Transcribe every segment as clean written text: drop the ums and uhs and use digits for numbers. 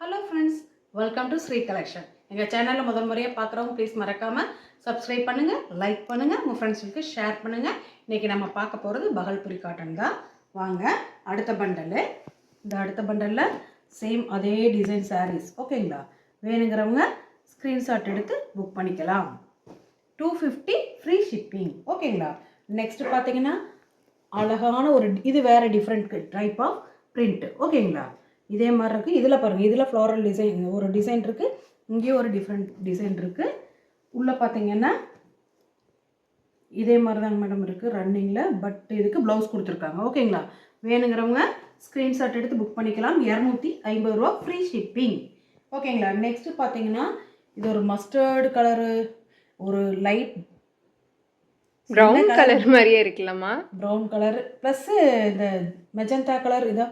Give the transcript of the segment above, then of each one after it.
Hello friends, welcome to Sri collection. எங்கள் சேனலில் முதல் முறையாக பார்க்குறவங்க ப்ளீஸ் மறக்காமல் சப்ஸ்கிரைப் பண்ணுங்கள், லைக் பண்ணுங்கள், உங்கள் ஃப்ரெண்ட்ஸுக்கு ஷேர் பண்ணுங்கள். இன்றைக்கி நம்ம பார்க்க போகிறது பகல்புரி காட்டன் தான். வாங்க அடுத்த பண்டலு. இந்த அடுத்த பண்டலில் சேம் அதே டிசைன் சாரீஸ் ஓகேங்களா. வேணுங்கிறவங்க ஸ்க்ரீன்ஷாட் எடுத்து புக் பண்ணிக்கலாம். 250 ஃப்ரீ ஷிப்பிங் ஓகேங்களா. நெக்ஸ்ட்டு பார்த்தீங்கன்னா அழகான ஒரு இது வேறு டிஃப்ரெண்ட் டைப் ஆஃப் பிரிண்ட் ஓகேங்களா. இதே மாதிரி இருக்குது. இதில் பாருங்கள், இதில் ஃப்ளோரல் டிசைன் ஒரு டிசைன் இருக்குது, இங்கேயும் ஒரு டிஃப்ரெண்ட் டிசைன் இருக்குது. உள்ளே பார்த்தீங்கன்னா இதே மாதிரி தாங்க மேடம் இருக்குது ரன்னிங்கில். பட் இதுக்கு ப்ளவுஸ் கொடுத்துருக்காங்க ஓகேங்களா. வேணுங்கிறவங்க ஸ்க்ரீன்ஷாட் எடுத்து புக் பண்ணிக்கலாம். 250 ரூபா ஃப்ரீ ஷிப்பிங் ஓகேங்களா. நெக்ஸ்ட்டு பார்த்தீங்கன்னா இது ஒரு மஸ்டர்டு கலரு, ஒரு லைட் ப்ரௌன் கலர் மாதிரியே இருக்கலாமா. ப்ரௌன் கலர் ப்ளஸ்ஸு இந்த மெஜந்தா கலர் இதாக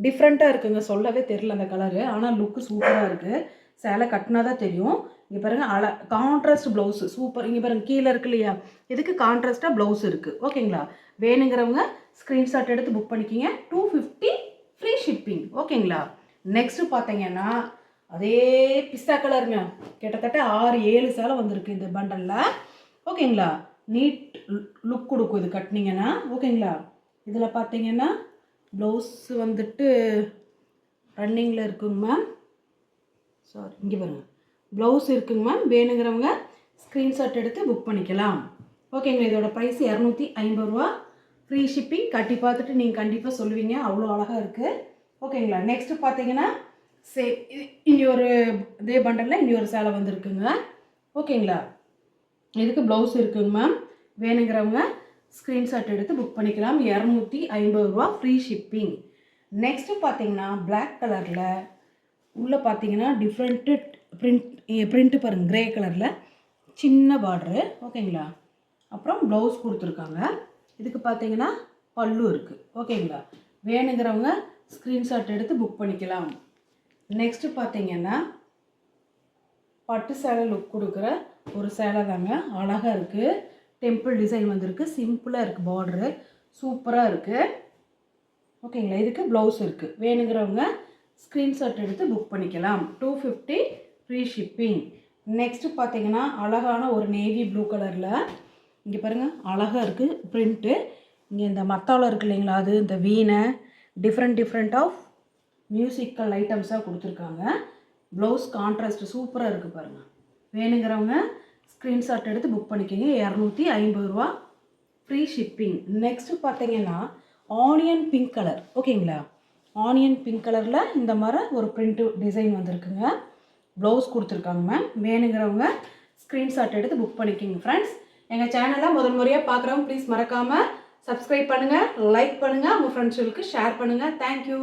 டிஃப்ரெண்ட்டாக இருக்குங்க. சொல்லவே தெரியல அந்த கலரு, ஆனால் லுக்கு சூப்பராக இருக்குது. சேலை கட்டினா தான் தெரியும். இங்கே பாருங்கள், கான்ட்ராஸ்ட் ப்ளவுஸு சூப்பர். இங்கே பாருங்கள் கீழே இருக்கு இல்லையா, இதுக்கு கான்ட்ராஸ்ட்டாக ப்ளவுஸ் இருக்குது ஓகேங்களா. வேணுங்கிறவங்க ஸ்க்ரீன்ஷாட் எடுத்து புக் பண்ணிக்கிங்க. 250 ஃப்ரீ ஷிப்பிங் ஓகேங்களா. நெக்ஸ்ட்டு பார்த்தீங்கன்னா அதே பிஸ்தா கலருங்க. கிட்டத்தட்ட 6-7 சேலை வந்திருக்கு இந்த பண்டலில் ஓகேங்களா. நீட் லுக் கொடுக்கும் இது கட்டினீங்கன்னா ஓகேங்களா. இதில் பார்த்தீங்கன்னா ப்ளவுஸ் வந்துட்டு ரன்னிங்கில் இருக்குங்க மேம். சாரி, இங்கே பாருங்கள் ப்ளவுஸ் இருக்குங்க மேம். வேணுங்கிறவங்க ஸ்க்ரீன்ஷாட் எடுத்து புக் பண்ணிக்கலாம் ஓகேங்களா. இதோட ப்ரைஸ் 250 ரூபா ஃப்ரீ ஷிப்பிங். கட்டி பார்த்துட்டு நீங்கள் கண்டிப்பாக சொல்லுவீங்க, அவ்வளோ அழகாக இருக்குது ஓகேங்களா. நெக்ஸ்ட்டு பார்த்தீங்கன்னா இனி ஒரு இதே பண்டலில் இனி ஒரு சேலை வந்துருக்குங்க ஓகேங்களா. இதுக்கு ப்ளவுஸ் இருக்குங்க மேம். வேணுங்கிறவங்க ஸ்க்ரீன்ஷாட் எடுத்து புக் பண்ணிக்கலாம். 250 ரூபா ஃப்ரீ ஷிப்பிங். நெக்ஸ்ட்டு பார்த்தீங்கன்னா பிளாக் கலரில் உள்ளே பார்த்தீங்கன்னா டிஃப்ரெண்ட்டு ப்ரிண்ட்டு பாருங்கள். க்ரே கலரில் சின்ன பார்டரு ஓகேங்களா. அப்புறம் ப்ளவுஸ் கொடுத்துருக்காங்க. இதுக்கு பார்த்தீங்கன்னா பல்லு இருக்குது ஓகேங்களா. வேணுங்கிறவங்க ஸ்க்ரீன்ஷாட் எடுத்து புக் பண்ணிக்கலாம். நெக்ஸ்ட்டு பார்த்தீங்கன்னா பட்டு சேலை லுக் கொடுக்குற ஒரு சேலை தாங்க. அழகாக இருக்குது. டெம்பிள் டிசைன் வந்திருக்கு. சிம்பிளாக இருக்குது, பார்டரு சூப்பராக இருக்குது ஓகேங்களா. இதுக்கு ப்ளவுஸ் இருக்குது. வேணுங்கிறவங்க ஸ்க்ரீன்ஷாட் எடுத்து புக் பண்ணிக்கலாம். 250 ஃப்ரீ ஷிப்பிங். நெக்ஸ்ட்டு பார்த்தீங்கன்னா அழகான ஒரு நேவி ப்ளூ கலரில் இங்கே பாருங்கள் அழகாக இருக்குது ப்ரிண்ட்டு. இங்கே இந்த மத்தாளம் இருக்குது இல்லைங்களா, அது இந்த வீணை டிஃப்ரெண்ட் ஆஃப் மியூசிக்கல் ஐட்டம்ஸாக கொடுத்துருக்காங்க. ப்ளவுஸ் கான்ட்ராஸ்ட் சூப்பராக இருக்குது பாருங்கள். வேணுங்கிறவங்க ஸ்க்ரீன்ஷாட் எடுத்து புக் பண்ணிக்கோங்க. 250 ரூபா ஃப்ரீ ஷிப்பிங். நெக்ஸ்ட்டு பார்த்தீங்கன்னா ஆனியன் பிங்க் கலர் ஓகேங்களா. ஆனியன் பிங்க் கலரில் இந்த மாதிரி ஒரு பிரிண்ட்டு டிசைன் வந்திருக்குங்க. ப்ளவுஸ் கொடுத்துருக்காங்க மேம். வேணுங்கிறவங்க ஸ்க்ரீன்ஷாட் எடுத்து புக் பண்ணிக்கோங்க. ஃப்ரெண்ட்ஸ், எங்கள் சேனலை முதல் முறையாக பார்க்குறவங்க ப்ளீஸ் மறக்காமல் சப்ஸ்கிரைப் பண்ணுங்கள், லைக் பண்ணுங்கள், உங்கள் ஃப்ரெண்ட்ஸுகளுக்கு ஷேர் பண்ணுங்கள். தேங்க்யூ.